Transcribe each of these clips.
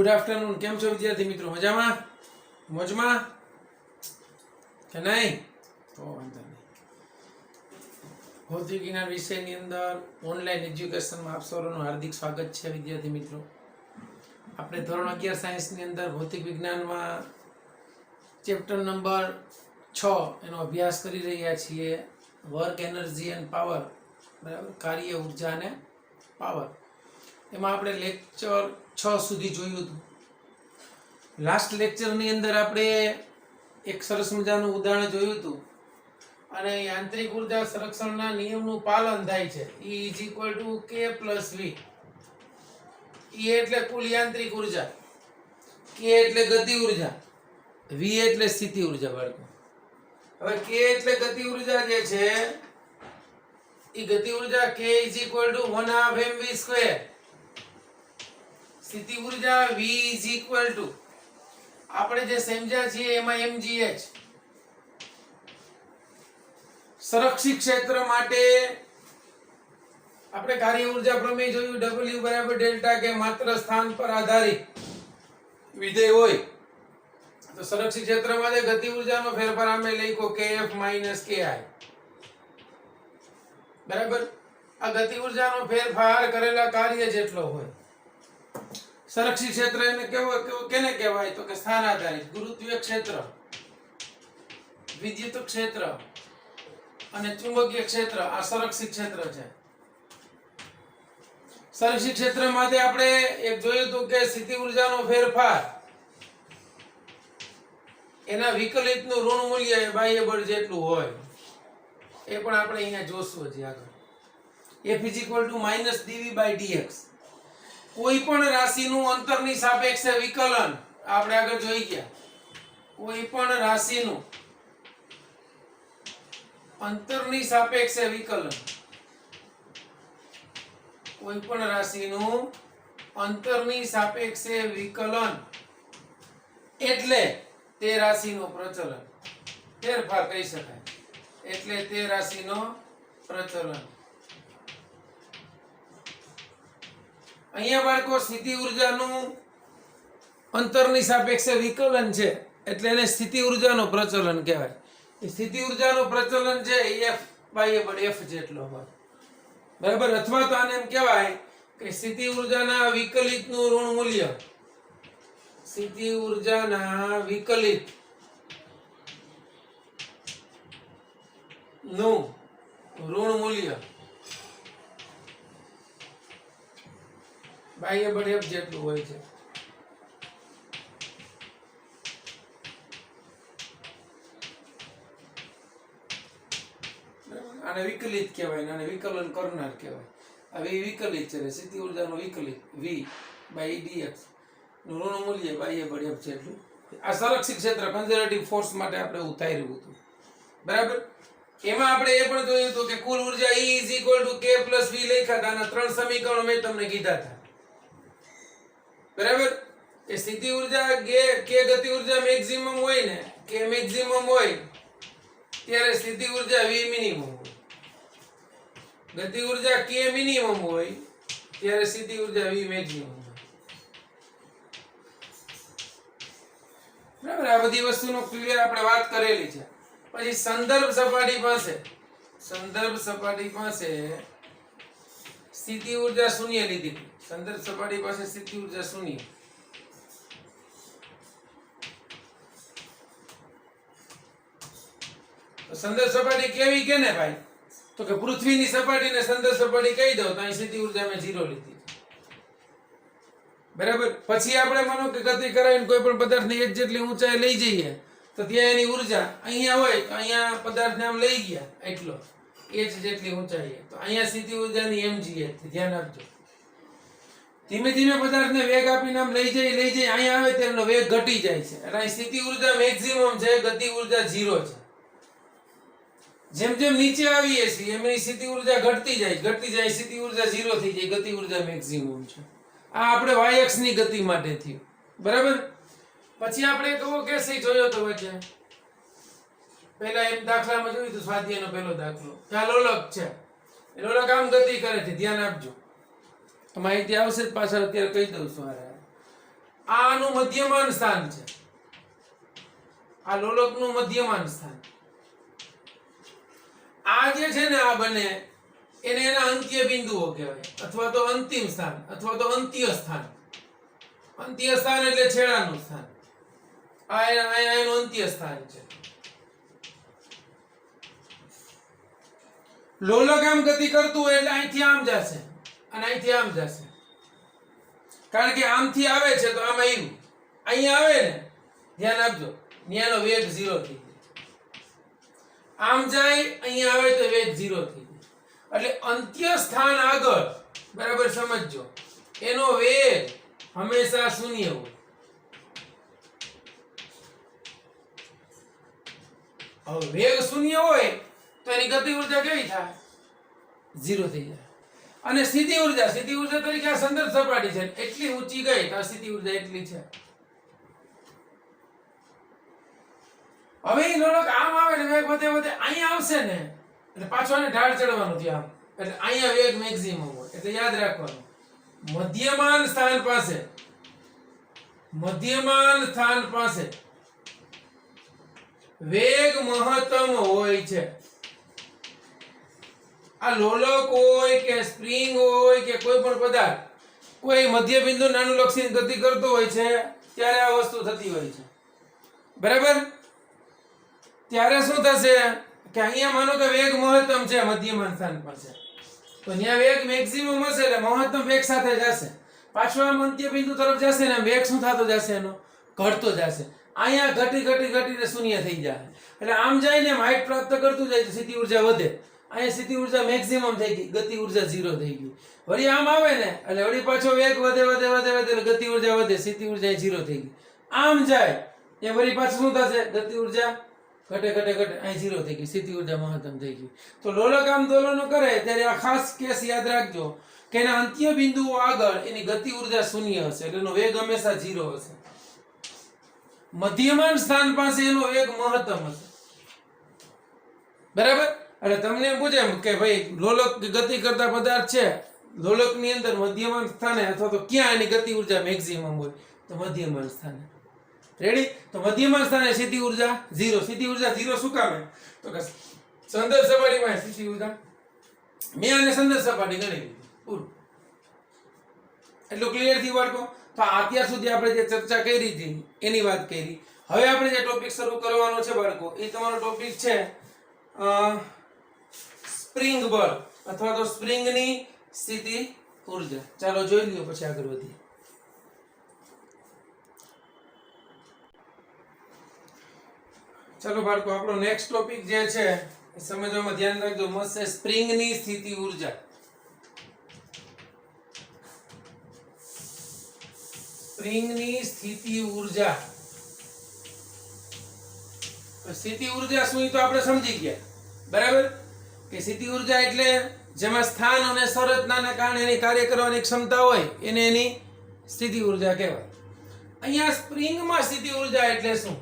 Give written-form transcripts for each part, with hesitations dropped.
Good afternoon. કેમ છો વિદ્યાર્થી મિત્રો? મજામાં? મોજમાં કે નહીં? તો વાંધો નહીં. ભૌતિક વિજ્ઞાન વિષયની અંદર ઓનલાઈન એજ્યુકેશનમાં આપ સૌનું હાર્દિક સ્વાગત છે વિદ્યાર્થી મિત્રો. આપણે ધોરણ 11 સાયન્સની અંદર ભૌતિક વિજ્ઞાનમાં ચેપ્ટર નંબર 6 એનો અભ્યાસ કરી રહ્યા છીએ. વર્ક, એનર્જી એન્ડ પાવર, બરાબર, કાર્ય, ઉર્જા અને પાવર. એમાં આપણે લેક્ચર 6 સુધી જોયું હતું. લાસ્ટ લેક્ચરની અંદર આપણે એક સરસ મજાનું ઉદાહરણ જોયું હતું અને યાંત્રિક ઉર્જા સંરક્ષણના નિયમનું પાલન થાય છે. E = K + V. E એટલે કુલ યાંત્રિક ઉર્જા, K એટલે ગતિ ઉર્જા, V એટલે સ્થિતિ ઉર્જા. બાળકો, હવે K એટલે ગતિ ઉર્જા જે છે એ ગતિ ઉર્જા K = 1/2 mv². સ્થિતિ ઉર્જા V = આપણે જે સમજ્યા છીએ એમાં mgh. સંરક્ષિત ક્ષેત્ર માટે આપણે કાર્ય ઉર્જા પ્રમેય જોયું. W = ડેલ્ટા કે માત્ર સ્થાન પર આધારિત વિધેય હોય તો સંરક્ષિત ક્ષેત્રમાં જે ગતિ ઉર્જાનો ફેરફાર અમે લખ્યો kF - ki. બરાબર, આ ગતિ ઉર્જાનો ફેરફાર કરેલા કાર્ય જેટલો હોય. સંરક્ષિત ક્ષેત્ર એને કેને કહેવાય તો કે સ્થાન આધારિત. ગુરુત્વીય ક્ષેત્ર, વિદ્યુત ક્ષેત્ર અને ચુંબકીય ક્ષેત્ર આ સંરક્ષિત ક્ષેત્ર છે. સંરક્ષિત ક્ષેત્ર માટે આપણે એક જોયું હતું કે સ્થિતિ ઉર્જાનો ફેરફાર એના વિકલિતનું ઋણ મૂલ્ય બાહ્ય બળ જેટલું હોય. એ પણ આપણે અહીંયા જોશું હજી આગળ. F = -dv/dx. કોઈ પણ રાશિનું અંતરની સાપેક્ષે વિકલન આપણે આગળ જોઈ ગયા. કોઈ પણ રાશિનું અંતરની સાપેક્ષે વિકલન, કોઈ પણ રાશિનું અંતરની સાપેક્ષે વિકલન એટલે તે રાશિનો પ્રચલન, ફેરફાર કહી શકાય. એટલે તે રાશિનો પ્રચલન. અહીંયા બાળકો સ્થિતિ ઉર્જાનું અંતરની સાપેક્ષે વિકલન છે એટલે એને સ્થિતિ ઉર્જાનો પ્રચલન કહેવાય. એ સ્થિતિ ઉર્જાનો પ્રચલન છે F બાહ્ય બળ F જેટલો હોય. બરાબર, અથવા તો આને એમ કહેવાય કે સ્થિતિ ઉર્જાના વિકલિતનું ઋણ મૂલ્ય, સ્થિતિ ઉર્જાના વિકલિત નું ઋણ મૂલ્ય બાહ્ય બળ F જેટલું હોય છે. આને વિકલિત કહેવાય, આને વિકલન કરનાર કહેવાય. હવે વિકલિત છે, સ્થિતિ ઉર્જાનો વિકલિત V/dx નું ઋણ મૂલ્ય બાહ્ય બળ F જેટલું. આ સંરક્ષિત ક્ષેત્ર કન્ઝર્વેટિવ ફોર્સ માટે આપણે ઉતાર્યું હતું. બરાબર, એમાં આપણે એ પણ જોયું હતું કે કુલ ઉર્જા E = K + V લખ્યા હતા. આના 3 સમીકરણો મેં તમને કીધા હતા. બરાબર, એ સ્થિતિ ઉર્જા કે ગતિ ઉર્જા મેક્સિમમ હોય ને, કે મેક્સિમમ હોય ત્યારે સ્થિતિ ઉર્જા V મિનિમમ હોય. ગતિ ઉર્જા K મિનિમમ હોય ત્યારે સ્થિતિ ઉર્જા V મેક્સિમમ હોય. બરાબર, આ બધી વસ્તુનો ક્લિયર આપણે વાત કરેલી છે. પછી સંદર્ભ સપાટી પાસે સ્થિતિ ઉર્જા શૂન્ય લીધી. સંદર્ભ સપાટી પાસે સ્થિતિ ઉર્જા શૂન્ય. સંદર્ભ સપાટી કેવી કે ને ભાઈ, તો કે પૃથ્વીની સપાટીને સંદર્ભ સપાટી કહી દો તો અહીં સ્થિતિ ઉર્જા મેં 0 લીધી. બરાબર, પછી આપણે માનો કે ગતિ કરાવીને કોઈ પણ પદાર્થની એક જેટલી ઊંચાઈ લઈ જઈએ તો ત્યાં એની ઉર્જા અહીંયા હોય તો અહીંયા પદાર્થને આમ લઈ ગયા એટલો h જેટલી ઊંચાઈ, તો અહીંયા સ્થિતિ ઉર્જાની mgh. ધ્યાન આપજો. ધીમે ધીમે પદાર્થને વેગ આપીને આમ લઈ જઈ અહીંયા આવે તેનો વેગ ઘટી જાય છે એટલે અહીં સ્થિતિ ઉર્જા મેક્સિમમ છે, ગતિ ઉર્જા 0 છે. જેમ જેમ નીચે આવીએ છીએ એમની સ્થિતિ ઉર્જા ઘટતી જાય, સ્થિતિ ઉર્જા 0 થઈ જાય, ગતિ ઉર્જા મેક્સિમમ છે. આ આપણે y અક્ષની ગતિ માટે થયું. બરાબર, પછી આપણે કહો કે સહી જોયો તો વચ્ચે પહેલા એમ દાખલામાં જોયું તો સ્વાધ્યાયનો પહેલો દાખલો આ લોલક છે. એ લોલક આમ ગતિ કરે છે. ધ્યાન આપજો, માહિતી આવશે જ પાછળ, અત્યારે કહી દઉં છું. આ આનું મધ્યમાન સ્થાન છે, આ લોલકનું મધ્યમાન સ્થાન. આ જે છે ને આ બને એને એના અંત્ય બિંદુઓ કહેવાય, અથવા તો અંતિમ સ્થાન, અથવા તો અંત્ય સ્થાન. અંત્ય સ્થાન એટલે છેડાનું સ્થાન. આ એનું અંત્ય સ્થાન છે. લોલક આમ ગતિ કરતું હોય એટલે અહીંથી આમ જશે અને અહીંથી આમ જશે, કારણ કે આમથી આવે છે તો આમ આવ્યું, અહીંયા આવે ને, ધ્યાન આપજો, ત્યાંનો વેગ 0 થઈ જાય. આમ જાય, અહીંયા આવે તો વેગ 0 થઈ જાય. એટલે અંત્ય સ્થાન આગળ, બરાબર સમજજો, એનો વેગ હંમેશા શૂન્ય હોય. હવે વેગ શૂન્ય હોય તો એની ગતિ ઉર્જા કેવી થાય? 0 થઈ જાય. અને સ્થિતિ ઉર્જા તરીકે આ સંદર્ભ સપાટી છે, એટલી ઊંચી ગઈ તો સ્થિતિ ઉર્જા એટલી છે. હવે એ લોલક આમ આવે ને વેગ વધે વધે અહીંયા આવશે ને એટલે પાછો એને ઢાળ ચડવાનું છે આમ, એટલે અહીંયા વેગ મેક્સિમમ હોય. એટલે યાદ રાખવાનું, મધ્યમાન સ્થાન પાસે વેગ મહત્તમ હોય છે. આ લોલક હોય કે સ્પ્રિંગ હોય કે કોઈ પણ પદાર્થ કોઈ મધ્ય બિંદુ નાનું લક્ષી ગતિ કરતો હોય છે ત્યારે આ વસ્તુ થતી હોય છે, બરાબર. ત્યારે શું થશે કે અહીંયા માનો કે વેગ મહત્તમ છે મધ્યમાન સ્થાન પાસે, તો ત્યાં વેગ મેક્સિમમ હશે એટલે મહત્તમ વેગ સાથે જશે, પાછો આમ અંત્ય બિંદુ તરફ જશે ને વેગ શું થતો જશે? એનો ઘટતો જશે. અહીંયા ઘટીને શૂન્ય થઈ જાય. એટલે આમ જાય ને હાઈટ પ્રાપ્ત કરતું જાય તો સ્થિતિ ઉર્જા વધે. અહીંયા સ્થિતિ ઉર્જા મેક્સિમમ થઈ ગઈ, ગતિ ઉર્જા 0 થઈ ગઈ. વળી આમ આવે ને એટલે વળી પાછો વેગ વધે એટલે ગતિ ઉર્જા વધે, સ્થિતિ ઉર્જા 0 થઈ ગઈ. આમ જાય એ વળી પાછું શું થશે? ગતિ ઉર્જા ઘટે અહીં 0 થઈ ગઈ, સ્થિતિ ઉર્જા મહત્તમ થઈ ગઈ. તો લોલક આમ દોલનો કરે ત્યારે આ ખાસ કેસ યાદ રાખજો કે એના અંત્ય બિંદુઓ આગળ એની ગતિ ઉર્જા શૂન્ય હશે, એટલે એનો વેગ હંમેશા 0 હશે. મધ્યમાન સ્થાન પાસે એનો વેગ મહત્તમ હશે, બરાબર. એટલે તમને એમ પૂછે કે ભાઈ લોલક ગતિ કરતા પદાર્થ છે, લોલકની અંદર મધ્યમાન સ્થાને અથવા તો ક્યાં એની ગતિ ઉર્જા મેક્સિમમ હોય? તો મધ્યમાન સ્થાને. રેડી? તો મધ્યમાન સ્થાને સ્થિતિ ઉર્જા 0. સ્થિતિ ઉર્જા 0 શું કામે? તો કે સંદર્ભ સપાટીમાં સ્થિતિ ઉર્જા મેં આને સંદર્ભ સપાટી ગણી લીધી, પૂરું. એટલું ક્લિયર થયું બાળકો? તો અત્યાર સુધી આપણે જે ચર્ચા કરી હતી એની વાત કરી. હવે આપણે જે ટોપિક શરૂ કરવાનો છે બાળકો, એ તમારો ટોપિક છે સ્પ્રિંગ બળ અથવા તો સ્પ્રિંગની સ્થિતિ ઉર્જા. ચાલો જોઈ લ્યો પછી આગળ વધીએ. ચાલો બાળકો, આપણો નેક્સ્ટ ટોપિક જે છે એ સમજવામાં ધ્યાન રાખજો, મસ્ત છે સ્પ્રિંગની સ્થિતિ ઉર્જા. સ્પ્રિંગની સ્થિતિ ઉર્જા. સ્થિતિ ઉર્જા શું એ તો આપણે સમજી ગયા, બરાબર. કે સ્થિતિ ઉર્જા એટલે જેમાં સ્થાન અને સંરચનાને કારણે એની કાર્ય કરવાની ક્ષમતા હોય એને એની સ્થિતિ ઉર્જા કહેવાય. અહીંયા સ્પ્રિંગમાં સ્થિતિ ઉર્જા એટલે શું?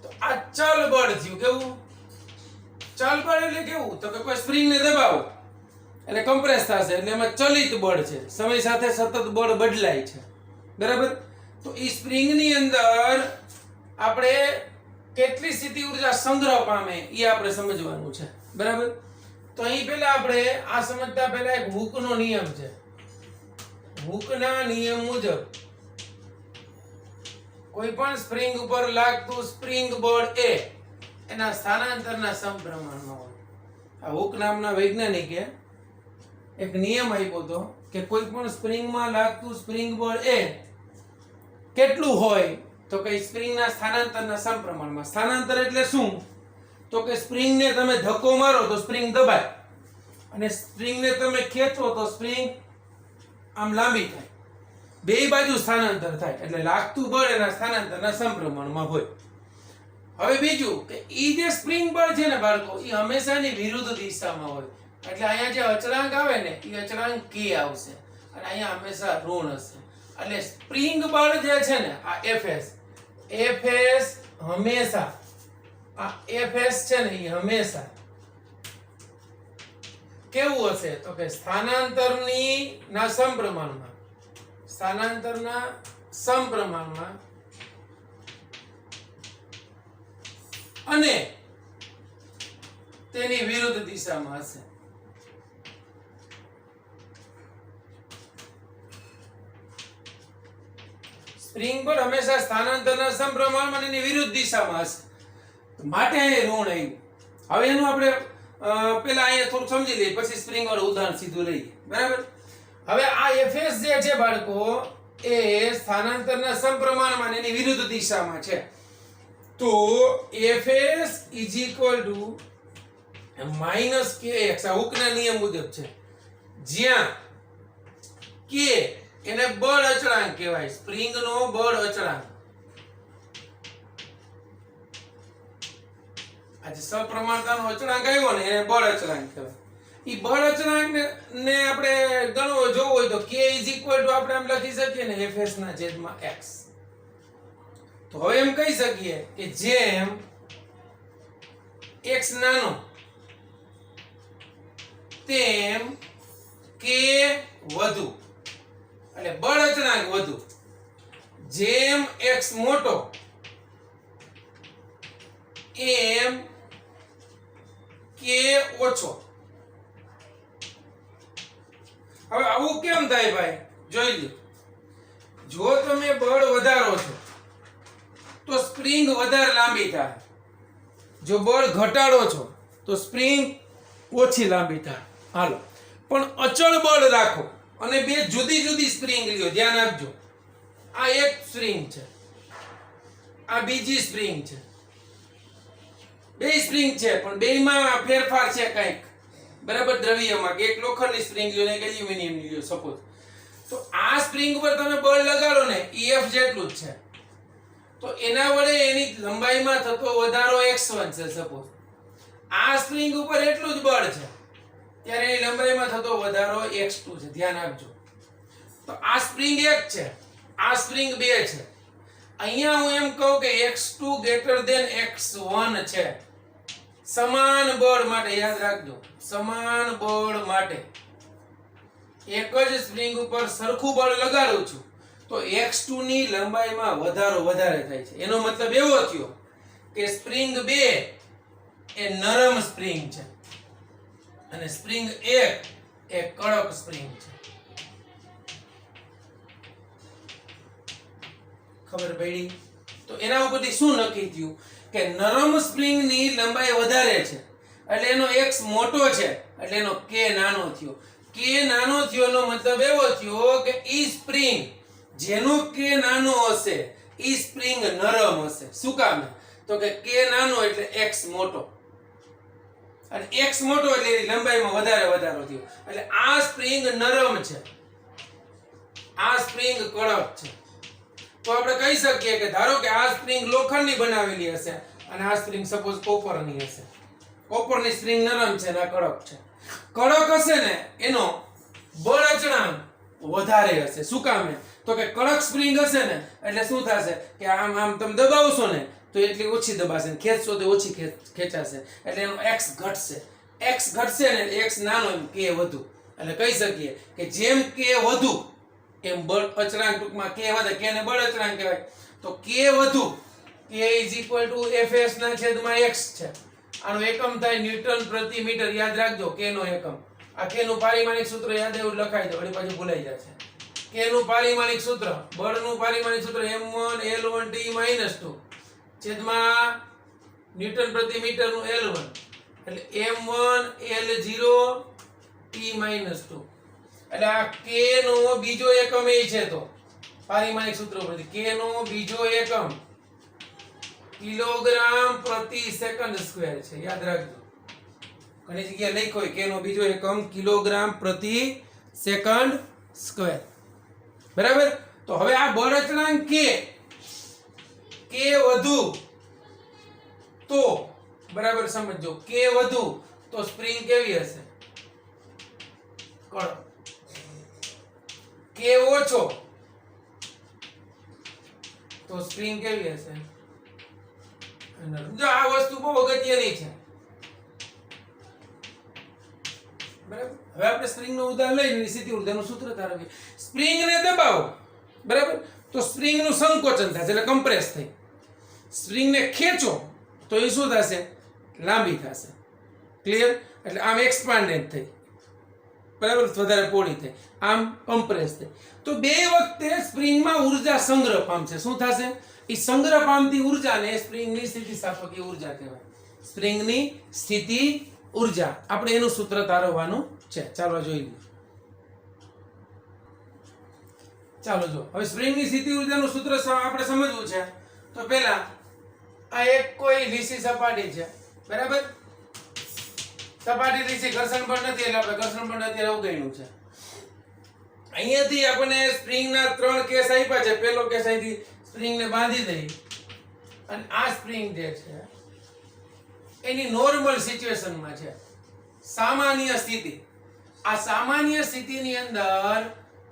તો આ ચલ બળ થયું. કેવું ચલ બળ એટલે કેવું? તો કે કોઈ સ્પ્રિંગને દબાવો એટલે કમ્પ્રેસ થશે, એટલે એમાં ચલિત બળ છે, સમય સાથે સતત બળ બદલાય છે, બરાબર. તો એ સ્પ્રિંગની અંદર આપણે કેટલી સ્થિતિ ઉર્જા સંગ્રહ પામે એ આપણે સમજવાનું છે, બરાબર. તો અહીં પહેલા આપણે આ સમજતા પહેલા એક હૂકનો નિયમ છે. હૂકના નિયમ મુજબ કોઈ પણ સ્પ્રિંગ ઉપર લાગતું સ્પ્રિંગ બળ એ એના સ્થાનાંતરના સમપ્રમાણમાં હોય. આ હૂક નામના વૈજ્ઞાનિકે એક નિયમ આપ્યો હતો કે કોઈ પણ સ્પ્રિંગમાં લાગતું સ્પ્રિંગ બળ એ કેટલું હોય? તો કે સ્પ્રિંગના સ્થાનાંતરના સમપ્રમાણમાં. સ્થાનાંતર એટલે શું? તો કે સ્પ્રિંગને તમે ધક્કો મારો તો સ્પ્રિંગ દબાય, અને સ્પ્રિંગને તમે ખેંચો તો સ્પ્રિંગ આમ લાંબી થાય. બે બાજુ સ્થાનાંતર થાય, એટલે લાગતું બળ એના સ્થાનાંતરના સમપ્રમાણમાં હોય. હવે બીજું કે ઈ જે સ્પ્રિંગ બળ છે ને બાળકો, એ હંમેશાની વિરુદ્ધ દિશામાં હોય. એટલે અહીંયા જે અચળાંક આવે ને એ અચળાંક k આવશે, અને અહીંયા હંમેશા ઋણ હશે. એટલે સ્પ્રિંગ બળ જે છે ને આ Fs હંમેશા, આ Fs છે ને એ હંમેશા કેવું હશે? તો કે સ્થાનાંતરના સમપ્રમાણમાં અને તેની વિરુદ્ધ દિશામાં હશે. સ્પ્રિંગ પર હંમેશા સ્થાનાંતરના સમપ્રમાણમાં અને એની વિરુદ્ધ દિશામાં હશે. માટે અહીં ઋણ આવ્યું. હવે એનું આપણે પેલા અહીંયા થોડું સમજી લઈએ, પછી સ્પ્રિંગ વાળું ઉદાહરણ સીધું લઈએ. બરાબર. હવે આ એફએસ જે છે બાળકો, એ સ્થાનાંતરના સમપ્રમાણમાં અને એની વિરુદ્ધ દિશામાં છે. તો FS is equal to minus kx. આ હુકના નિયમ મુજબ છે, જ્યાં k એને બળ અચળાંક કહેવાય. સ્પ્રિંગ નો બળ અચળાંક. આજે સપ્રમાણતાનો અચળાંક આવ્યો ને, એને બળ અચળાંક કહેવાય. ઈ બળ અચળાંક ને આપણે ગણવો જોવો હોય તો k ઇઝ ઇક્વલ ટુ આપણે એમ લખી શકીએ ને fs ના છેદમાં x. તો હવે એમ કહી શકીએ કે જેમ x નાનો તેમ k વધુ, એટલે બળ અચળાંક વધુ. જેમ x મોટો એમ k ઓછો. હવે આવું કેમ થાય ભાઈ? જોઈ લો. જો તમે બળ વધારો છો તો સ્પ્રિંગ વધારે લાંબી થાય. જો બળ ઘટાડો છો તો સ્પ્રિંગ ઓછી લાંબી થાય. હાલો, પણ અચળ બળ રાખો અને બે જુદી જુદી સ્પ્રિંગ લ્યો. ધ્યાન આપજો. આ એક સ્પ્રિંગ છે, આ બીજી સ્પ્રિંગ છે. બે સ્પ્રિંગ છે પણ બેયમાં ફેરફાર છે કંઈક. બરાબર. દ્રવ્યમાં કે એક લોખંડની સ્પ્રિંગ લ્યો ને એક એલ્યુમિનિયમ લ્યો સપોઝ. તો આ સ્પ્રિંગ ઉપર તમે બળ લગાડો ને, EF જેટલું જ છે, તો એના વડે એની લંબાઈમાં થતો વધારો x1 છે સપોઝ. આ સ્પ્રિંગ ઉપર એટલું જ બળ છે, ત્યારે એની લંબાઈમાં થતો વધારો x2 છે. ધ્યાન આપજો. તો આ સ્પ્રિંગ 1 છે, આ સ્પ્રિંગ 2 છે. અહીંયા હું એમ કહું કે x2 x1 છે. સમાન બળ માટે યાદ રાખજો, સમાન બળ માટે એક જ સ્પ્રિંગ ઉપર સરખું બળ લગાડું છું તો x2 ની લંબાઈમાં વધારો વધારે થાય છે. એનો મતલબ એવો થયો કે સ્પ્રિંગ 2 એ નરમ સ્પ્રિંગ છે અને સ્પ્રિંગ 1 એ કડક સ્પ્રિંગ છે. ખબર પડી? તો એના ઉપરથી શું નક્કી થયું કે નરમ સ્પ્રિંગની લંબાઈ વધારે છે એટલે એનો x મોટો છે, એટલે એનો k નાનો થયો. k નાનો થયો નો મતલબ એવો થયો કે ઈ સ્પ્રિંગ જેનો k નાનો હશે ઈ સ્પ્રિંગ નરમ હશે. શું કામ? તો કે k નાનો એટલે x મોટો, અને x મોટો એટલે એની લંબાઈમાં વધારે વધારો થયો. એટલે આ સ્પ્રિંગ નરમ છે, આ સ્પ્રિંગ કડક છે. તો આપણે કહી શકીએ કે ધારો કે આ સ્પ્રિંગ લોખંડની બનાવેલી હશે અને આ સ્પ્રિંગ સપોઝ કોપરની હશે. કોપરની સ્પ્રિંગ નરમ છે અને આ કડક છે. કડક હશે ને એનો બળ અચળાંક વધારે હશે. શું કામ? તો કે કડક સ્પ્રિંગ હશે ને એટલે શું થશે કે આમ આમ તમે દબાવશો ને તો એટલી ઓછી દબાશે, ખેંચશો તો ઓછી ખેંચાશે, એટલે એનો x ઘટશે. x ઘટશે ને x નાનો એમ k વધુ. એટલે કહી શકીએ કે જેમ k વધુ એમ બળ અચળાંક, ટૂંકમાં k વધે, k ને બળ અચળાંક કહેવાય. તો k વધુ, k fs ના છેદમાં x છે. આનો એકમ થાય ન્યૂટન પ્રતિ મીટર. યાદ રાખજો k નો એકમ. આ k નું પારિમાણિક સૂત્ર યાદ એવું લખાઈ દો, વળી પાછું ભૂલાઈ જશે. k નું પારિમાણિક સૂત્ર, બળનું પારિમાણિક સૂત્ર m1 L1 T - 2 છેદમાં ન્યૂટન પ્રતિ મીટર નું L1 એટલે m1 L0 T - 2. એટલે આ k નો બીજો એકમ એ છે. તો પારિમાણિક સૂત્ર પરથી k નો બીજો એકમ કિલોગ્રામ પ્રતિ સેકન્ડ સ્ક્વેર છે. યાદ રાખજો, ઘણી જગ્યાએ લખ્યો હોય k નો બીજો એકમ કિલોગ્રામ પ્રતિ સેકન્ડ સ્ક્વેર. બરાબર. તો હવે આ બળ અચળાંક k વધુ તો બરાબર સમજો, k વધુ તો સ્પ્રિંગ કેવી હશે? કડક. k ઓછો તો સ્પ્રિંગ કેવી હશે? જો આ વસ્તુ બહુ અગત્યની છે. બરાબર. હવે આપણે સ્પ્રિંગ નું ઉદાહરણ લઈને સીધી ઉર્જાનું સૂત્ર તારવીએ. સ્પ્રિંગ ને દબાવો, બરાબર, તો સ્પ્રિંગનું સંકોચન થશે એટલે કમ્પ્રેસ થઈ. સ્પ્રિંગને ખેંચો તો એ શું થશે? લાંબી થશે. ક્લિયર? એટલે આમ એક્સપાન્ડેડ થઈ, બરાબર, વધારે પહોળી થઈ, આમ કમ્પ્રેસ થઈ. તો બે વખતે સ્પ્રિંગમાં ઉર્જા સંગ્રહ પામશે. શું થશે? એ સંગ્રહ પામતી ઉર્જાને સ્પ્રિંગની સ્થિતિસ્થાપકીય ઉર્જા કહેવાય. સ્પ્રિંગની સ્થિતિ ઉર્જા, આપણે એનું સૂત્ર તારવવાનું છે. ચાલો જોઈ લઈએ. ચાલો જો, હવે સ્પ્રિંગની સ્થિતિ ઉર્જાનું સૂત્ર આપણે સમજવું છે. તો પહેલા આ એક કોઈ લીસી સપાટી છે, બરાબર. સપાટી લીસી, ઘર્ષણ બળ નથી એટલે આપણે ઘર્ષણ બળ અત્યારે અવગણ્યું છે. અહીંયાથી આપણે સ્પ્રિંગના 3 કેસ આપ્યા છે. પહેલો કેસ અહીંથી સ્પ્રિંગને બાંધી દઈ અને આ સ્પ્રિંગ જે છે એની નોર્મલ સિચ્યુએશનમાં છે, સામાન્ય સ્થિતિ. આ સામાન્ય સ્થિતિની અંદર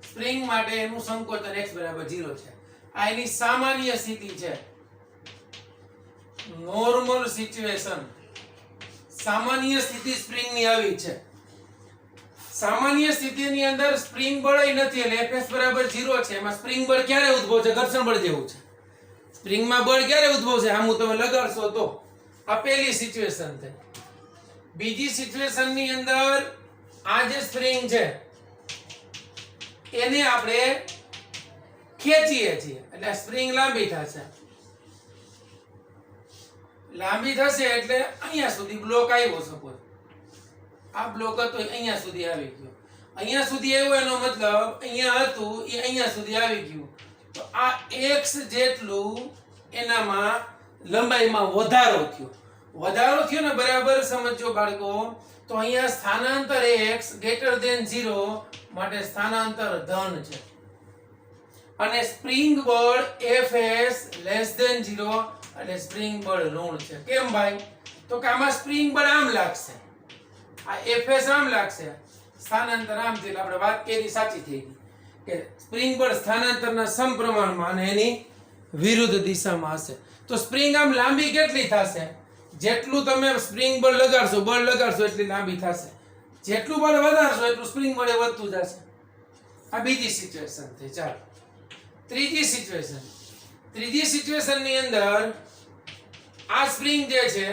સ્પ્રિંગ માટે એનું સંકોચન x બરાબર 0 છે. આ એની સામાન્ય સ્થિતિ છે, નોર્મલ સિચ્યુએશન. સામાન્ય સ્થિતિ સ્પ્રિંગની આવી છે. સામાન્ય સ્થિતિની અંદર સ્પ્રિંગ બળ નથી એટલે Fs બરાબર 0 છે. એમાં સ્પ્રિંગ બળ ક્યારે ઉદ્ભવશે? ઘર્ષણ બળ જેવું છે. સ્પ્રિંગમાં બળ ક્યારે ઉદ્ભવશે? આમ તમે લગાડશો તો. આ પહેલી સિચ્યુએશન થઈ. બીજી સિચ્યુએશનની અંદર આ જે સ્પ્રિંગ છે એને આપણે ખેંચીએ છીએ એટલે સ્પ્રિંગ લાંબી થશે. લાંબી થશે એટલે અહીંયા સુધી બ્લોક આવ્યો. સપોઝ આ બ્લોક હતો અહીંયા સુધી આવી ગયો. અહીંયા સુધી આવ્યો એનો મતલબ અહીંયા હતું એ અહીંયા સુધી આવી ગયું. તો આ x જેટલું એનામાં લંબાઈમાં વધારો થયો. વધારો થયો ને, બરાબર સમજો બાળકો. તો અહીંયા સ્થાનાંતર x > 0 માટે સ્થાનાંતર ધન છે અને સ્પ્રિંગ બળ Fs < 0 એટલે સ્પ્રિંગ બળ ઋણ છે. કેમ ભાઈ? તો કે આમાં સ્પ્રિંગ બળ આમ લાગશે, આ Fs આમ લાગશે, સ્થાનાંતર આમ થયું. આપણે વાત કરી સાચી થઈ ગઈ કે સ્પ્રિંગ બળ સ્થાનાંતરના સમપ્રમાણમાં અને એની વિરુદ્ધ દિશામાં હશે. તો સ્પ્રિંગ આમ લાંબી કેટલી થશે? જેટલું તમે સ્પ્રિંગ બળ લગાડશો એટલી લાંબી થશે. જેટલું બળ વધારશો એટલું સ્પ્રિંગ બળ વધતું જશે. આ બીજી સિચ્યુએશન થઈ. ચાલો ત્રીજી સિચ્યુએશનની અંદર આ સ્પ્રિંગ જે છે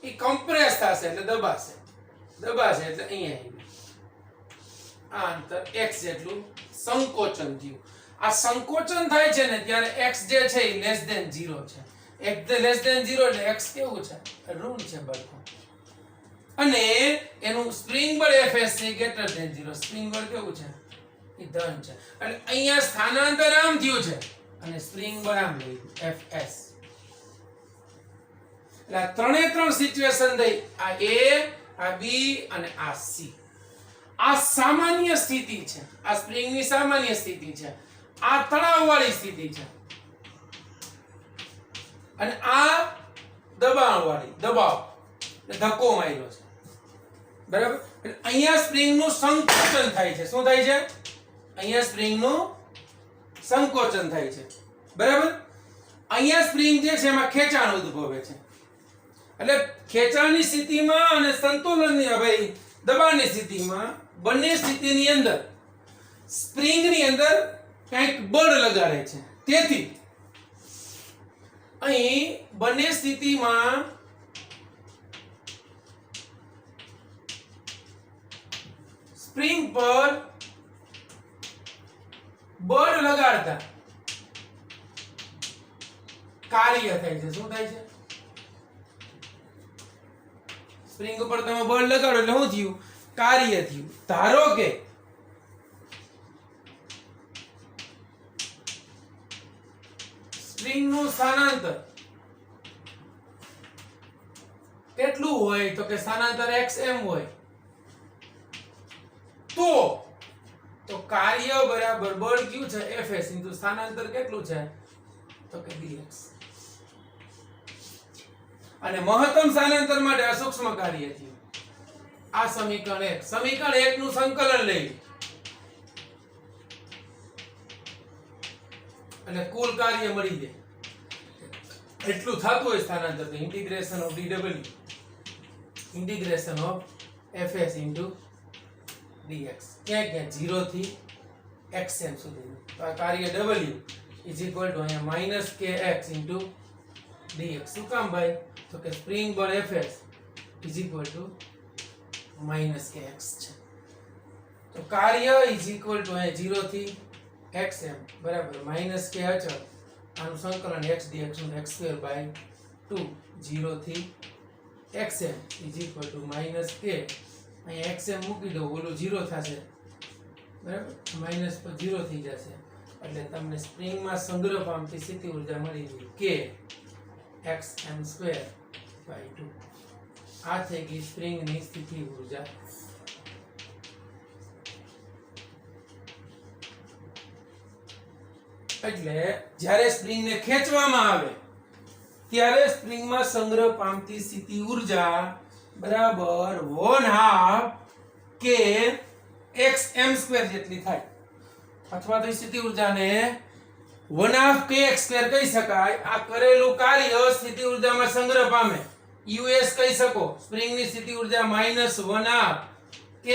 એ કમ્પ્રેસ થશે એટલે દબાશે એટલે અહીંયા આ અંતર x જેટલું સંકોચન થયું. આ સંકોચન થાય છે ને ત્યારે x જે છે એ < 0 છે. x < 0 એટલે x કેવું છે? ઋણ છે બળકો. અને એનું સ્પ્રિંગ બળ Fs છે < 0. સ્પ્રિંગ બળ કેવું છે? એ ધન છે. એટલે અહીંયા સ્થાનાંતર આમ થયું છે અને સ્પ્રિંગ બળ આમ લઈ Fs. એટલે આ ત્રણ સિચ્યુએશન થઈ. આ A, આ B અને આ C. આ સામાન્ય સ્થિતિ છે. આ સ્પ્રિંગની સામાન્ય સ્થિતિ છે. આ તણાવવાળી સ્થિતિ છે અને આ દબાણવાળી, દબાવ ધક્કો માર્યો છે, બરાબર. અહીંયા સ્પ્રિંગનું સંકોચન થાય છે. શું થાય છે? અહીંયા સ્પ્રિંગનું સંકોચન થાય છે, બરાબર. અહીંયા સ્પ્રિંગ જે છે એમાં ખેંચાણ ઉદ્ભવે છે. એટલે ખેંચાણની સ્થિતિમાં અને સંતુલનની ભાઈ દબાણની સ્થિતિમાં બંને સ્થિતિની અંદર સ્પ્રિંગની અંદર કંઈક બળ લગાડે છે. તેથી અહીં બંને સ્થિતિમાં સ્પ્રિંગ પર બળ લગાડતા કાર્ય થાય છે. શું થાય છે? સ્પ્રિંગ ઉપર તમે બળ લગાડો એટલે શું થયું? કાર્ય થયું. ધારો કે સ્પ્રિંગનું સ્થાનાંતર કેટલું હોય? તો કે સ્થાનાંતર xm હોય તો કાર્ય બરાબર બળ કયું છે? Fs * સ્થાનાંતર કેટલું છે? તો કે dx. અને મહત્તમ સ્થાનાંતર માટે આ સૂક્ષ્મ કાર્ય થયું. આ સમીકરણ 1. સમીકરણ 1 નું સંકલન લઈ એટલે કુલ કાર્ય મળી જાય. એટલું થતું હોય સ્થાનાંતર તો integration of dw integration of Fs * dx. ક્યાં 0 થી xm સુધી. તો આ કાર્ય w ઇઝ ઇક્વલ ટુ અહીંયા માઇનસ kx ઇન્ટુ dx. શું કામ ભાઈ? તો કે સ્પ્રિંગ બળ Fs is equal to minus kx છે. તો કાર્ય ઇઝ ઇક્વલ ટુ અહીંયા 0 થી xm બરાબર માઇનસ k અચળ આનું સંકલન x dx નું x² બાય 2 0 થી xm is equal to minus k અહીંયા xm મૂકી દો ઓલું 0 થશે બરાબર માઇનસ પર 0 થઈ જશે એટલે તમને સ્પ્રિંગમાં સંગ્રહ પામતી સ્થિતિ ઊર્જા મળી ગઈ k xm² બાય 2. આ થઈ ગઈ સ્પ્રિંગની સ્થિતિ ઊર્જા. એટલે જ્યારે સ્પ્રિંગને ખેંચવામાં આવે ત્યારે સ્પ્રિંગમાં સંગ્રહ પામતી સ્થિતિ ઊર્જા બરાબર 1/2 k xm² જેટલી થાય અથવા તો સ્થિતિ ઊર્જાને 1/2 kx² કહી શકાય. આ કરેલું કાર્ય સ્થિતિ ઊર્જામાં સંગ્રહ પામે us કહી શકો. સ્પ્રિંગની સ્થિતિ ઊર્જા -1/2 k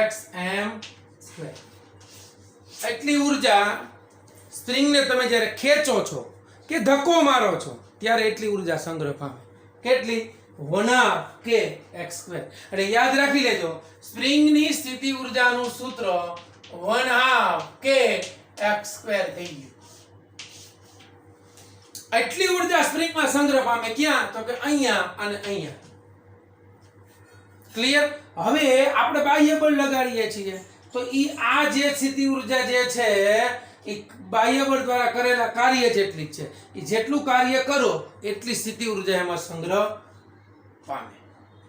xm². એટલી ઊર્જા સ્પ્રિંગને તમે જ્યારે ખેંચો છો કે ધક્કો મારો છો ત્યારે એટલી ઊર્જા સંગ્રહ પામે. કેટલી? 1/2 k x². એટલે યાદ રાખી લેજો સ્પ્રિંગની સ્થિતિ ઊર્જાનું સૂત્ર 1/2 k x² થઈ ગયું. એટલી ઊર્જા સ્પ્રિંગમાં સંગ્રહ પામે ક્યાં? તો કે અહીંયા અને અહીંયા. ક્લિયર? હવે આપણે બાહ્ય બળ લગાડીએ છીએ તો આ જે સ્થિતિ ઊર્જા જે છે એ બાહ્ય બળ દ્વારા કરેલા કાર્ય જેટલી જ છે. એ જેટલું કાર્ય કરો એટલી સ્થિતિ ઊર્જા એમાં સંગ્રહ પામે.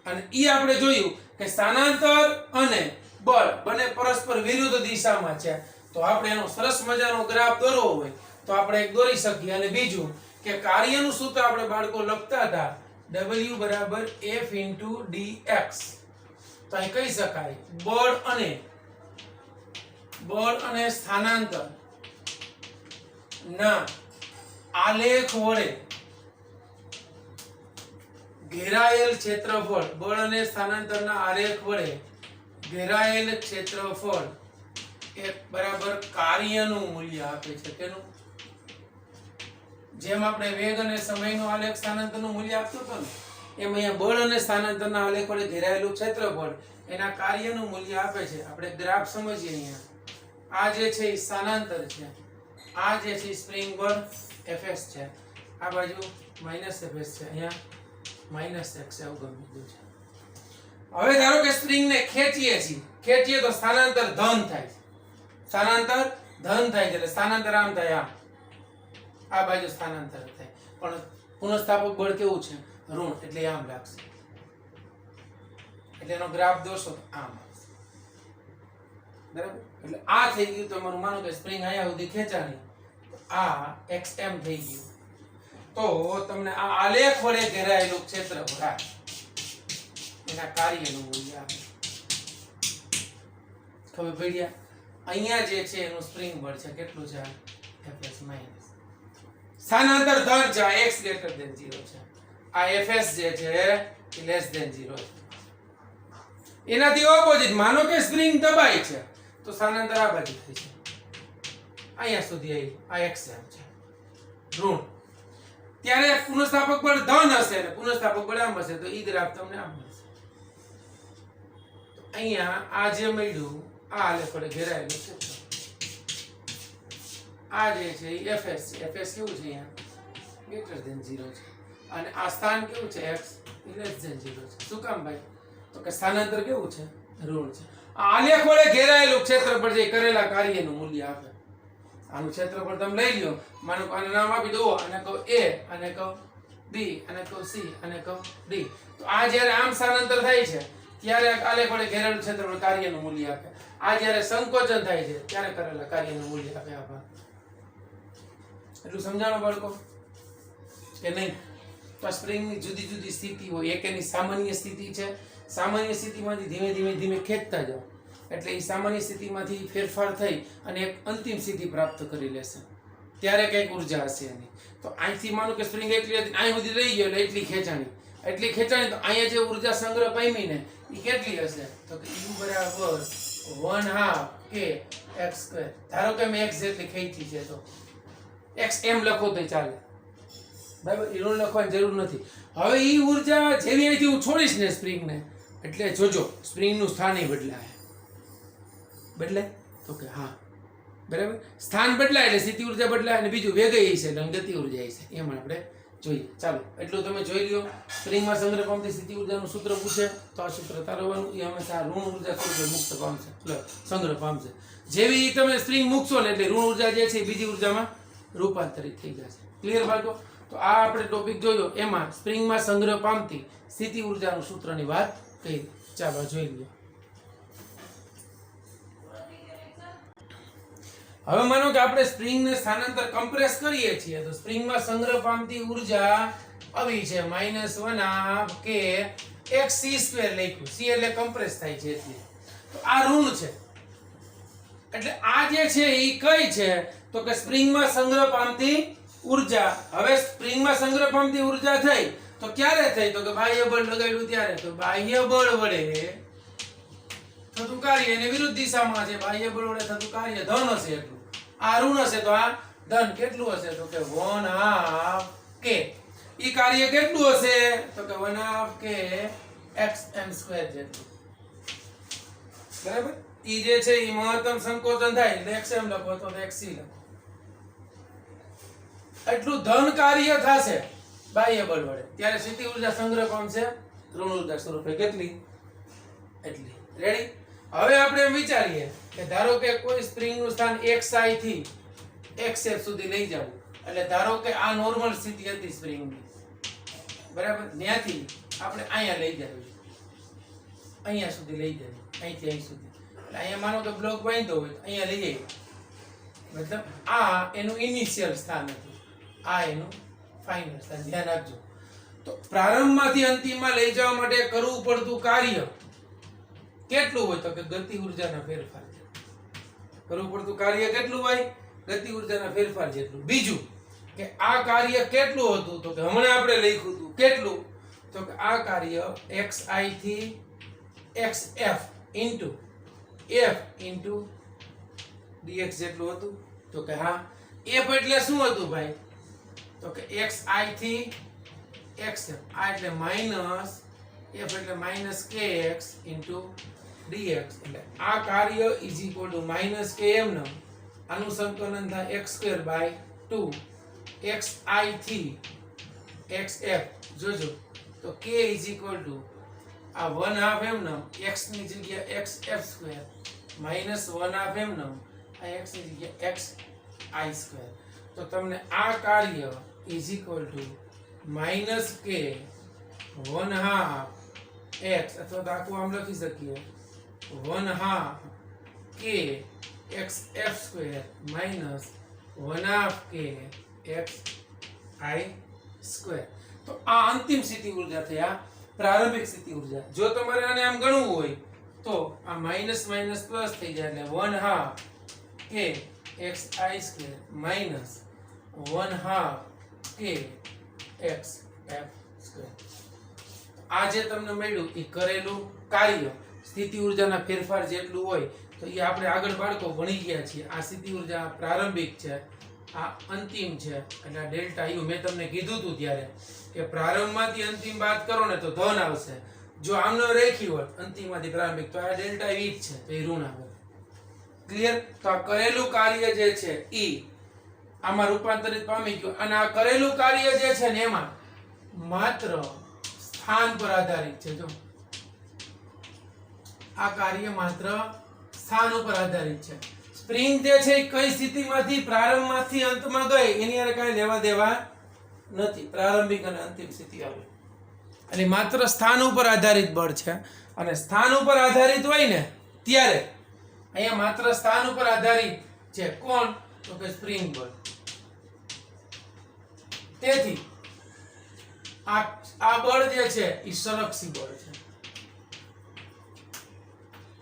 અને એ આપણે જોયું કે સ્થાનાંતર અને બળ બંને પરસ્પર વિરુદ્ધ દિશામાં છે. તો આપણે એનો સરસ મજાનો ગ્રાફ દોરવો હોય તો આપણે એક દોરી શકીએ. અને બીજું કે કાર્યનું સૂત્ર આપણે બાળકો લખતા હતા W બરાબર F into dx. તો અહીં કહી શકાય બળ અને સ્થાનાંતર ના આલેખ વડે ઘેરાયેલ ક્ષેત્રફળ બળ અને સ્થાનાંતરના આલેખ વડે ઘેરાયેલ ક્ષેત્રફળ એક બરાબર કાર્યનું મૂલ્ય આપે છે. તેનું જેમ આપણે વેગ અને સમયનો આલેખ સ્થાનાંતરનું મૂલ્ય આપતો હતો ને એમ અહીંયા બળ અને સ્થાનાંતરના આલેખ વડે ઘેરાયેલું ક્ષેત્રફળ એના કાર્યનું મૂલ્ય આપે છે. આપણે ગ્રાફ સમજીએ. અહીંયા આ જે છે એ સ્થાનાંતર છે, આ જે છે સ્પ્રિંગ બળ Fs છે, આ બાજુ -Fs છે, અહીંયા -x છે. આવું ગમે છે. હવે ધારો કે સ્પ્રિંગને ખેંચીએ તો સ્થાનાંતર ધન થાય છે. એટલે સ્થાનાંતર આમ થાય, આ બાજુ સ્થાનાંતર થાય. પણ પુનઃસ્થાપક બળ કેવું છે? ઋણ. એટલે આમ લાગશે. એટલે એનો ગ્રાફ દોરશો તો આમ આવશે. બરાબર? એટલે આ થઈ ગયું તમારું. માનો કે સ્પ્રિંગ અહીંયા સુધી ખેંચાણી, આ xm થઈ ગયું. તો તમને આ આલેખ વડે ઘેરાયેલું ક્ષેત્રફળ એના કાર્યનું મૂલ્ય આપે. ખબર પડી? અહીંયા જે છે એનું સ્પ્રિંગ બળ છે કેટલું છે? Fs માઈનસ સ્થાનાંતર ધન છે, x ગ્રેટર ધેન 0 છે. આ Fs જે છે એ લેસ ધેન 0 છે. એનાથી ઓપોઝિટ માનો કે સ્પ્રિંગ દબાય છે તો સ્થાનાંતર આ બાજુ થાય છે. અહીંયા સુધી આ xm છે ઋણ. ત્યારે પુનઃસ્થાપક બળ ધન હશે અને પુનઃસ્થાપક બળ આમ હશે તો ઈ ગ્રાફ તમને આમ મળશે. અહીંયા આ જે મળ્યું આ આલેખ વડે ઘેરાયેલું છે. આ જે છે એ Fs છે. Fs કેવું છે? અહીંયા ગ્રેટર ધેન 0 છે. અને આ સ્થાન કેવું છે? x લેસ ધેન 0 છે. શું કામ ભાઈ? તો કે સ્થાનાંતર કેવું છે? ઋણ છે. આ આલેખ વડે ઘેરાયેલું ક્ષેત્રફળ જે કરેલા કાર્યનું મૂલ્ય આપે. આનું ક્ષેત્રફળ તમે લઈ લ્યો. માનો આનું નામ આપી દો. આને કહો a, આને કહો b, આને કહો c, આને કહો d. તો આ જ્યારે આમ સ્થાનાંતર થાય છે ત્યારે આલેખ વડે ઘેરાયેલું ક્ષેત્રફળ કાર્યનું મૂલ્ય આપે. આ જ્યારે સંકોચન થાય છે ત્યારે કરેલા કાર્યનું મૂલ્ય આપે. એટલું સમજાણો બાળકો કે નહીં? તો સ્પ્રિંગની જુદી જુદી સ્થિતિ હોય. એક એની સામાન્ય સ્થિતિ છે. સામાન્ય સ્થિતિમાંથી ધીમે ધીમે ખેંચતા જાઓ એટલે એ સામાન્ય સ્થિતિમાંથી ફેરફાર થઈ અને એક અંતિમ સ્થિતિ પ્રાપ્ત કરી લેશે. ત્યારે કંઈક ઉર્જા હશે એની. તો અહીંથી માનો કે સ્પ્રિંગ એટલી હતી, અહીં સુધી લઈ ગયો એટલે એટલી ખેંચાણી તો અહીંયા જે ઉર્જા સંગ્રહ પામી ને એ કેટલી હશે? તો કે u બરાબર 1/2 k x². ધારો કે મેં x જેટલી ખેંચી છે તો xm લખો તો ચાલે, બરાબર. એ ઋણ લખવાની જરૂર નથી. હવે એ ઉર્જા જેવી અહીંથી હું છોડીશ ને સ્પ્રિંગને, એટલે જોજો સ્પ્રિંગનું સ્થાન એ બદલાય તો કે હા, બરાબર. સ્થાન બદલાય એટલે સ્થિતિ ઉર્જા બદલાય, અને બીજું વેગ છે એટલે ગતિ ઉર્જા છે, એમ આપણે જોઈએ. ચાલો એટલું તમે જોઈ લ્યો. સ્પ્રિંગમાં સંગ્રહ પામતી સ્થિતિ ઉર્જાનું સૂત્ર પૂછે તો આ સૂત્ર તારવવાનું. એ હંમેશા ઋણ ઉર્જા સ્વરૂપે મુક્ત પામશે, સંગ્રહ પામશે. જેવી તમે સ્પ્રિંગ મૂકશો ને એટલે ઋણ ઉર્જા જે છે એ બીજી ઉર્જામાં રૂપાંતરિત થઈ જશે. ક્લિયર બાળકો? તો આ આપણે ટોપિક જોયો, એમાં સ્પ્રિંગમાં સંગ્રહ પામતી સ્થિતિ ઉર્જાનું સૂત્રની વાત કરી. ચાલો જોઈ લ્યો. હવે માનો કે આપણે સ્પ્રિંગને સ્થાનાંતર કમ્પ્રેસ કરીએ છીએ, તો સ્પ્રિંગમાં સંગ્રહ પામતી ઉર્જા આવી છે -1/k xc² લખ્યું. c એટલે કમ્પ્રેસ થાય છે એટલે. તો આ ઋણ છે, એટલે આ જે છે એ કઈ છે તો કે સ્પ્રિંગમાં સંગ્રહ પામતી ઉર્જા. હવે સ્પ્રિંગમાં સંગ્રહ પામતી ઉર્જા થઈ તો ક્યારે થઈ તો કે બાહ્ય બળ લગાડ્યું ત્યારે. તો બાહ્ય બળ વડે થતું કાર્ય એને વિરુદ્ધ દિશામાં છે. બાહ્ય બળ વડે થતું કાર્ય ધન હશે એટલું, આ ઋણ હશે તો આ ધન. કેટલું હશે તો કે 1/2k. ઈ કાર્ય કેટલું હશે તો કે 1/2k xm² જેટલું, બરાબર. ઈ જે છે ઈ મહત્તમ સંકોચન થાય એટલે xm લખો તો xc લખો, એટલું ધન કાર્ય થશે બાહ્ય બળ વડે. ત્યારે સ્થિતિ ઉર્જા સંગ્રહ પામશે ઋણ ઉર્જા સ્વરૂપે. કેટલી? એટલી. રેડી? હવે આપણે એમ વિચારીએ કે ધારો કે કોઈ સ્પ્રિંગનું સ્થાન xi થી xf સુધી લઈ જવું, એટલે ધારો કે આ નોર્મલ સ્થિતિ હતી સ્પ્રિંગની, બરાબર. ત્યાંથી આપણે અહીંયા લઈ જવી, અહીંયા સુધી લઈ જવી, અહીંથી અહીં સુધી. એટલે અહીંયા માનો કે બ્લોક બાંધ્યો હોય તો અહીંયા લઈ જઈએ, મતલબ આ એનું ઇનિશિયલ સ્થાન હતું, આ એનું ફાઇનલ સ્થાન. ધ્યાન રાખજો. તો પ્રારંભમાંથી અંતિમમાં લઈ જવા માટે કરવું પડતું કાર્ય કેટલું હોય તો કે ગતિ ઉર્જાના ફેરફાર જેટલું. કરવું પડતું કાર્ય કેટલું હોય? ગતિ ઉર્જાના ફેરફાર જેટલું. બીજું કે આ કાર્ય કેટલું હતું તો કે હમણાં આપણે લખ્યું હતું કેટલું તો કે આ કાર્ય xi થી xf into f into dx જેટલું હતું. તો કે હા. f એટલે શું હતું ભાઈ તો કે xi થી xf. આ એટલે માઈનસ f એટલે -kx ઇન્ટુ dx. એટલે આ કાર્ય ઇઝ ઇક્વલ ટુ -km નો આનું સંકલન થાય x²/2 xi થી xf. જોજો તો k ઇઝ ઇક્વલ ટુ આ 1/2 m નો x ની જગ્યાએ xf² -1/2 m નો આ x ની જગ્યાએ xi². તો તમને આ કાર્ય is equal to -k 1/2 x અથવા તો આખું આમ લખી શકીએ 1/2k xf² -1/2k xi². તો આ અંતિમ સ્થિતિ ઉર્જા થઈ, આ પ્રારંભિક સ્થિતિ ઉર્જા. જો તમારે આને આમ ગણવું હોય તો આ માઈનસ માઈનસ પ્લસ થઈ જાય એટલે 1/2k xi² -1/2k xf². આ જે તમને મળ્યું એ કરેલું કાર્ય સ્થિતિ ઉર્જાના ફેરફાર જેટલું હોય તો એ આપણે આગળ બાળકો ભણી ગયા છીએ. આ સ્થિતિ ઉર્જા પ્રારંભિક છે, આ અંતિમ છે, એટલે આ ડેલ્ટા યુ મેં તમને કીધું હતું ત્યારે કે પ્રારંભમાંથી અંતિમ બાદ કરો ને તો ધન આવશે. જો આમ ન રેખી હોત અંતિમમાંથી પ્રારંભિક તો આ ડેલ્ટા વી જ છે, તો એ ઋણ આવે. ક્લિયર? તો આ કરેલું કાર્ય જે છે ઈ આમાં રૂપાંતરિત પામી ગયું, અને આ કરેલું કાર્ય જે છે ને એમાં માત્ર સ્થાન પર આધારિત છે. જો આ કાર્ય માત્ર સ્થાન ઉપર આધારિત છે. સ્પ્રિંગ જે છે કઈ સ્થિતિમાંથી પ્રારંભમાંથી અંતમાં ગઈ એની હારે કાંઈ લેવા દેવા નથી. પ્રારંભિક અને અંતિમ સ્થિતિ આવે એટલે માત્ર સ્થાન ઉપર આધારિત બળ છે. અને સ્થાન ઉપર આધારિત હોય ને ત્યારે અહીંયા માત્ર સ્થાન ઉપર આધારિત છે. કોણ? તો કે સ્પ્રિંગ બળ. તેથી આ બળ જે છે એ સંરક્ષી બળ છે,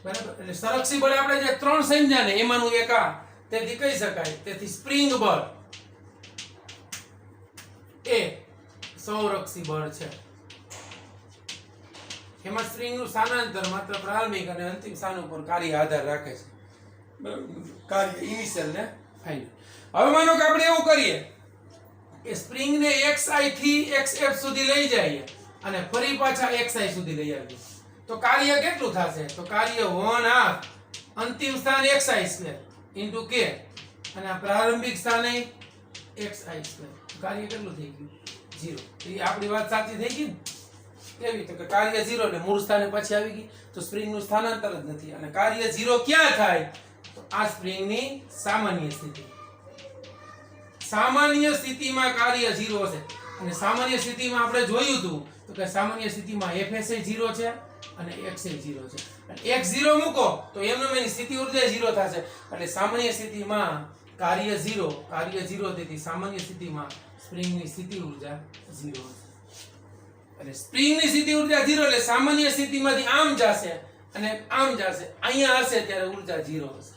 બરાબર. એટલે સંરક્ષી બળ આપણે જે ત્રણ સંજ્ઞા ને એમાંનું એક આ, તેથી કહી શકાય. તેથી સ્પ્રિંગ બળ એ સંરક્ષી બળ છે. એમાં સ્પ્રિંગનું સ્થાનાંતર માત્ર પ્રારંભિક અને અંતિમ સ્થાન ઉપર કાર્ય આધાર રાખે છે, બરાબર. કાર્ય ઇનિશિયલ ને ફાઇનલ. હવે માનો કે આપણે એવું કરીએ કે સ્પ્રિંગને xi થી xf સુધી લઈ જઈએ અને ફરી પાછા xi સુધી લઈ આવીએ તો કાર્ય કેટલું થશે? તો કાર્ય 1/2 અંતિમ સ્થાન xi² ઇન્ટુ k અને આ પ્રારંભિક સ્થાને xi². કાર્ય કેટલું થઈ ગયું? 0. એ આપણી વાત સાચી થઈ ગઈ ને? કેવી? તો કે કાર્ય 0 એટલે મૂળ સ્થાને પાછી આવી ગઈ. તો સ્પ્રિંગનું સ્થાનાંતર જ નથી અને કાર્ય 0 ક્યાં થાય? તો આ સ્પ્રિંગની સામાન્ય સ્થિતિ. સામાન્ય સ્થિતિમાં કાર્ય 0 છે અને સામાન્ય સ્થિતિમાં આપણે જોયું હતું તો કે સામાન્ય સ્થિતિમાં fs એ 0 છે અને x એ 0 છે અને x 0 મૂકો તો એમનો એની સ્થિતિ ઊર્જા 0 થશે એટલે સામાન્ય સ્થિતિમાં કાર્ય 0 તેથી સામાન્ય સ્થિતિમાં સ્પ્રિંગની સ્થિતિ ઊર્જા 0 હશે. એટલે સ્પ્રિંગની સ્થિતિ ઊર્જા 0 એટલે સામાન્ય સ્થિતિમાંથી આમ જશે અને આમ જશે, અહીંયા હશે ત્યારે ઊર્જા 0 હશે.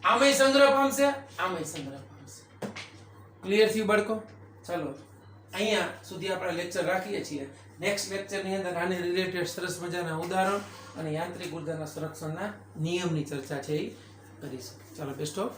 આમેય સંગ્રહ પામશે, આમેય સંગ્રહ પામશે. ક્લિયર થયું બાળકો? ચાલો અહીંયા સુધી આપણે લેક્ચર રાખીએ છીએ. નેક્સ્ટ લેક્ચરની અંદર આને રિલેટેડ સરસ મજાના ઉદાહરણ અને યાંત્રિક ઉર્જાના સંરક્ષણના નિયમની ચર્ચા છે એ કરીશું. ચાલો બેસ્ટ ઓફ